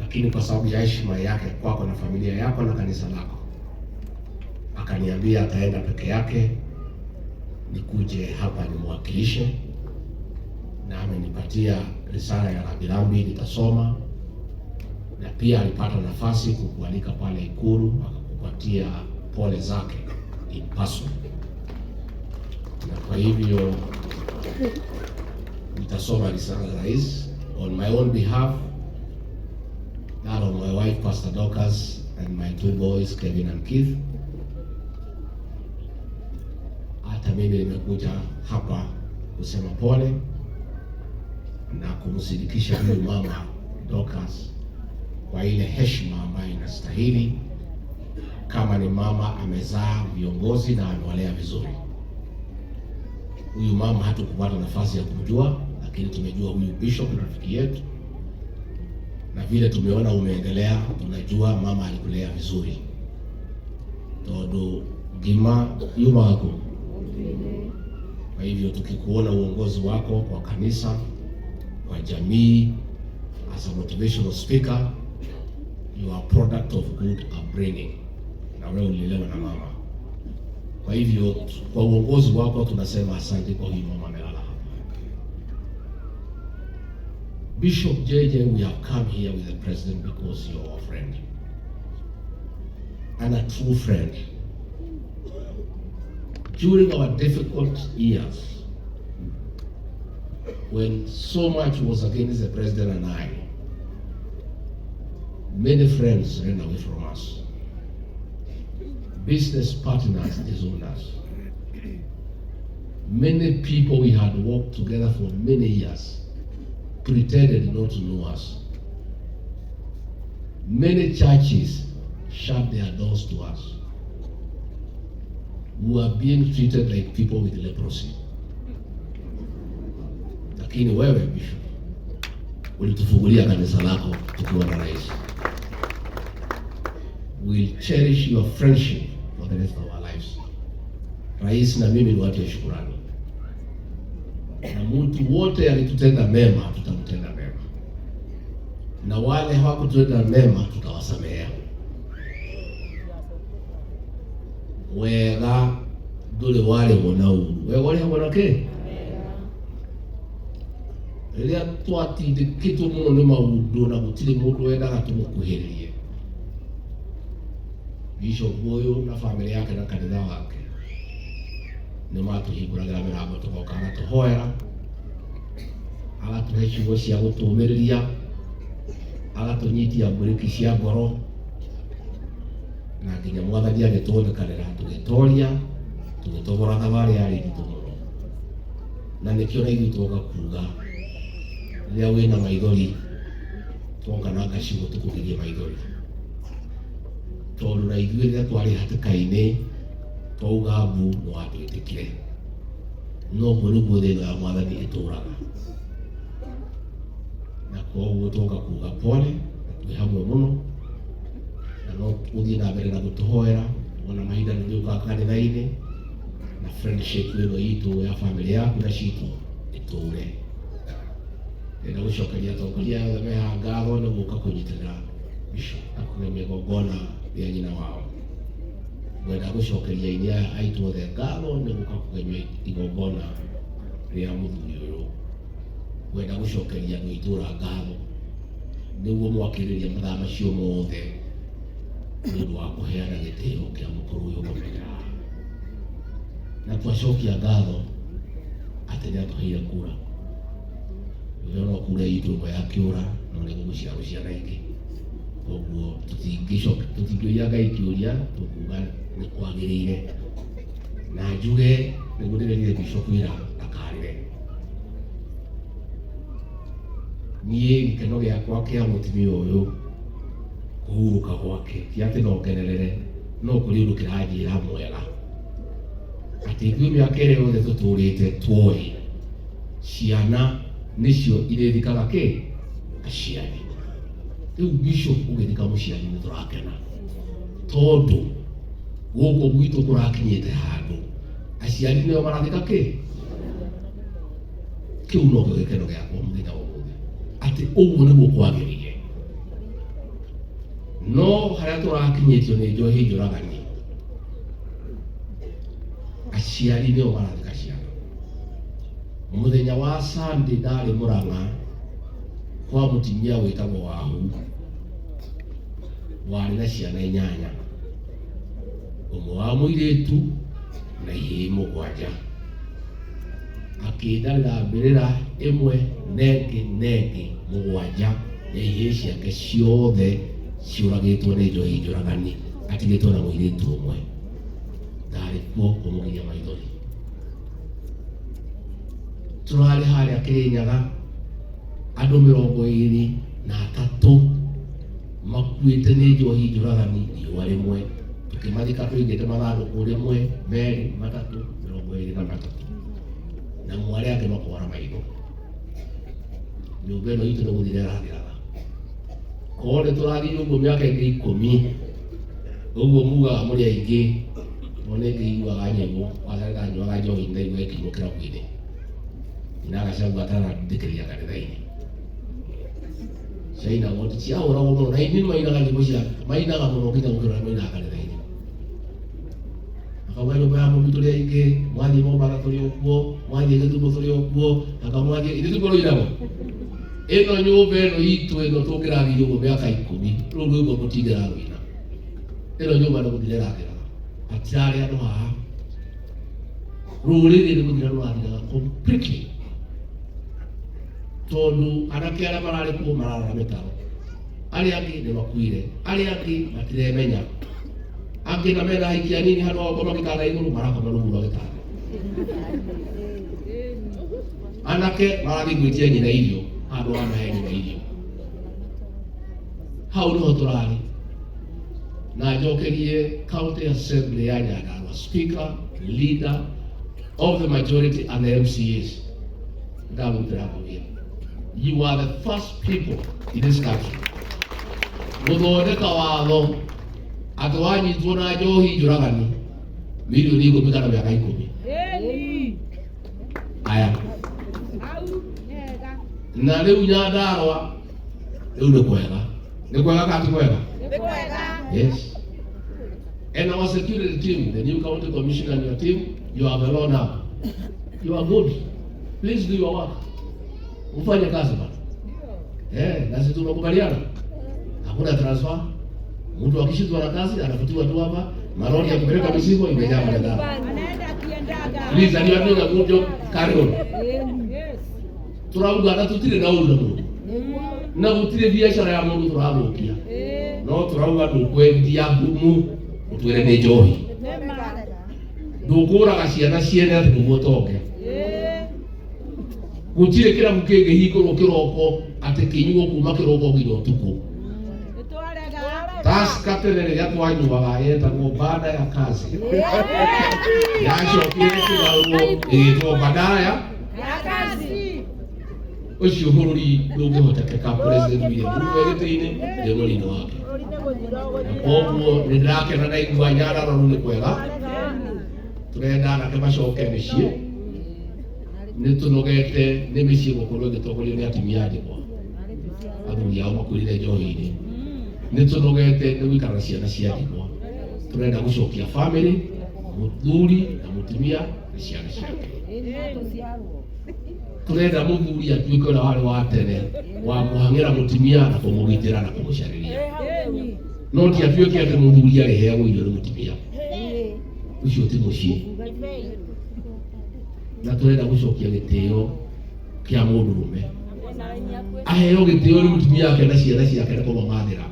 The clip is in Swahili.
lakini kwa sababu ya heshima yake kwako na familia yako na kanisa lako, akaniambia ataenda peke yake, nikuje hapa nimwakilishe, na amenipatia risala ya rambirambi nitasoma, na pia alipata nafasi kukualika pale Ikulu, akakupatia pole zake in person. Na kwa hivyo nitasoma risala ya rais on my own behalf, that of my wife Pastor Dorcas and my two boys Kevin and Keith. Hata mimi nimekuja hapa kusema pole na kumsidikisha huyu mama Dorcas kwa ile heshima ambayo inastahili. Kama ni mama amezaa viongozi na amewalea vizuri. Huyu mama hatukupata nafasi ya kumjua, lakini tumejua huyu bishop ni rafiki yetu, na vile tumeona umeendelea, tunajua mama alikulea vizuri. Todo gima yuma wako. Kwa hivyo tukikuona uongozi wako kwa kanisa, kwa jamii, as a motivational speaker, you are a product of good upbringing. Na wewe ulilelewa na mama. Kwa hivyo kwa uongozi wako tunasema asante kwa hii mama amelala hapa. Bishop JJ, we have come here with the president because you are our friend. And a true friend. During our difficult years, when so much was against the president and I, many friends ran away from us. Business partners disowned us. Many people we had worked together for many years pretended not to know us. Many churches shut their doors to us. We were being treated like people with leprosy. Lakini wewe bishop, ulitufungulia kanisa lako tukiwa na rais. We'll cherish your friendship for the rest of our lives. Rais na mimi ni watu wa shukrani. Na mtu wote alitutenda mema, tutamtenda mema. Na wale hawakutenda mema, tutawasamehea. Wega dole wale wanao. Wewe wale wanake? Elia twati de kitu muno ni maudo na gutili mundu wenda gatumukuhiririe. Bishop huyu na familia yake na kanitha wake ni matuhinguragira mirango tugoka agatuhoera, agatuhe ciugo cia gutumiriria, agatunyitia mburiki cia ngoro, na nginya mwathani agituonekanira tugitoria tugitogora thabari yari nditu muno. Na nikio na ithuĩ tuoka kuga rĩrĩa wĩna maithori tuoka na Gachagua tukugerie maithori, tondũ na ithuĩ rĩrĩa twarĩ hatĩka-inĩ twauga mbu nĩ watwĩtĩkire, no mbũ nĩguo thĩinĩ wa mwathani ĩtũũraga. Na koguo tuoka kuga pole, twĩ hamwe mũno, na no tũthiĩ na mbere na gũtũhoera. Ona mahinda nĩgĩũkaga kanitha-inĩ, na friendship ĩno itũ ya family yaku na citũ ĩtũũre. Ndĩrenda gũcokeria atongoria othe mehaha ngatho nĩ gũka kũnyitĩrĩra bishop na kũgemia igongona rĩa nyina wao. Ngwenda gũcokeria aini aya aitũ othe ngatho nĩ gũka kũgemia igongona rĩa mũthuri ũyũ. Ngwenda gũcokeria andũ a itũũra ngatho nĩguo mwakĩrĩria mathaa macio mothe nĩ ũndũ wa kũheana gĩtĩo kĩa mũkũrũ ũyũ mũmenya. Na twacokia ngatho atĩ nĩatũheire kura. Ndio kura itũ ĩmwe yakĩũra no nĩ gũgũciara ciana ingĩ. Koguo tũtingĩoya Ngai kĩũria tũkuga nĩ kwagĩrĩire. Na njuge nĩguo ndĩrerire bishop wĩra ndakarĩre. Niĩ gĩkeno gĩakwa kĩa mũtumia ũyũ kũhurũka gwake ti atĩ no ngenerere, no kũrĩ ũndũ kĩranjĩra mwega atĩ ithuĩ mĩaka ĩrĩa yothe tũtũrĩte tuoĩ ciana nĩcio irĩthikaga kĩ? Aciari. Rĩu bishop ũgĩthika mũciari nĩ tũrakena, tondũ gũkũ gwitũ kũrakinyĩte handũ aciari nĩo marathika kĩ? Kĩu no gĩkeno gĩakwa mũthenya wa ũmũthĩ atĩ ũguo nĩguo kwagĩrĩire. no haria turakinyitio ni njohi njuragani aciari nio marathika ciana. Muthenya wa Sunday ndari Murang'a kwa mutimia witagwo Wahu wari na ciana 8, umwe wa muiritu na ihii 7 akindalira mbirira imwe nengi 7 ya ihii ciake ciothe ciuragitwo ni njohi njuragani atigitwo na muiritu umwe ndari kuo kumugiria maithori. Turari haria Kirinyaga andu 23 makuite ni njohi njuragani riua rimwe tukimathika tuigite mathanduku rimwe 2 3 23 na mwari ake makwara maitho. Nyumba ino itu niguthire rathiraga kore turathire uguo miaka ingi 10 uguo mugaga muri aingi mone ngiiguaga nyĩmbo watharaga nyuaga njohi ndaigua ikĩinũkĩra mwĩrĩ na Gachagua atanathikĩrĩria kanitha-inĩ ciaina goti ciahũragwo mũno na ini mainaga nyĩmbo cia mainaga mũno nginya gũkĩra mainaga kanitha-inĩ akauga nyũmba ya Mami tũrĩ aingĩ mwathiĩ Mombatha tũrĩ okuo mwathiĩ Gĩthumo tũrĩ okuo akamwathiĩ ithuĩ tũkorwo iragwo ĩno nyũmba ĩno itũ ĩno tũngĩrathire ũguo mĩaka 10 rĩu nĩguo mũtingĩrarũina ĩno nyũmba nĩ gũthire rathiraga atirari andu haha rũrĩrĩ nĩ gũthira rũrathiraga completely tondu anake arĩa mararĩ kuo mararora mĩtaro arĩa angĩ nĩ makuire arĩa angĩ matiremenya angĩ na mena aikia nini handũ ha gũkoma gĩtanda igũrũ marakoma rungu rwa gĩtanda anake marathiĩ gwĩtia nyina irio handũ ha mahe nyina irio. Hau nĩho tũrarĩ na njokerie County Assembly ya Nyandarua, Speaker, Leader of the majority and the MCAs. You are the first people in this country guthondeka watho atĩ wanyitwo na njohi njũragani milioni 10 kana mĩaka 10. Aya na rĩu Nyandarua rĩu nĩ kwega kati kwega. Yes. And our security team, the new county commissioner and your team, you are well now. You are good. Please do your work. Ufanye kazi bana. Na sisi tunakubaliana. Hakuna transfer. Mtu akishindwa na kazi anafutiwa tu hapa. Maroni ya kupeleka mizigo imejaa pale ndani. Anaenda akiendaga. Please and you are doing a good job. Carry on. Yes. Turauga hata tutire na uru mu. Na gutire biashara ya mundu turathũkia. No turauga ndukwendia ngumu utwire ni njohi ndukuraga ciana ciene ati niguo tonge gutire kiramu kĩngĩhingũrwo kĩroko atĩ kĩnyuo kuma kĩroko nginya ũtukũ. Taska tene rĩrĩa twanyuaga yetagwo baada ya kazi yacokire kĩgarũrwo ĩgĩtwo badala ya kazi. Ũcio bũrũri ndũngĩhotekeka president William Ruto egĩtĩ-inĩ nĩ mũrino wake. Koguo nĩ ndĩrakena na igua Nyandarua nĩ kwega turenda anake macoke mĩciĩ nĩ tũnogete nĩ mĩciĩ gũkorwo ĩgĩtongorio nĩ atumia njĩkwa athuri ao makuĩrĩre njohi-inĩ nĩ tũnogete nĩ gũikara na ciana cia njĩkwa turenda gũcokia family mũthuri na mũtumia na ciana ciake turenda mũthuri atuĩke ũrĩa warĩ wa tene wa kũhang'ĩra mũtumia na kũmũgitĩra na kũmũcarĩria no ti atuĩke atĩ mũthuri arĩheagwo irio nĩ mũtumia ũcio ti mũciĩ na turenda gũcokia gĩtĩo kĩa mũndũrũme aheo gĩtĩo nĩ mũtumia wake na ciana ciake na kũmamathĩra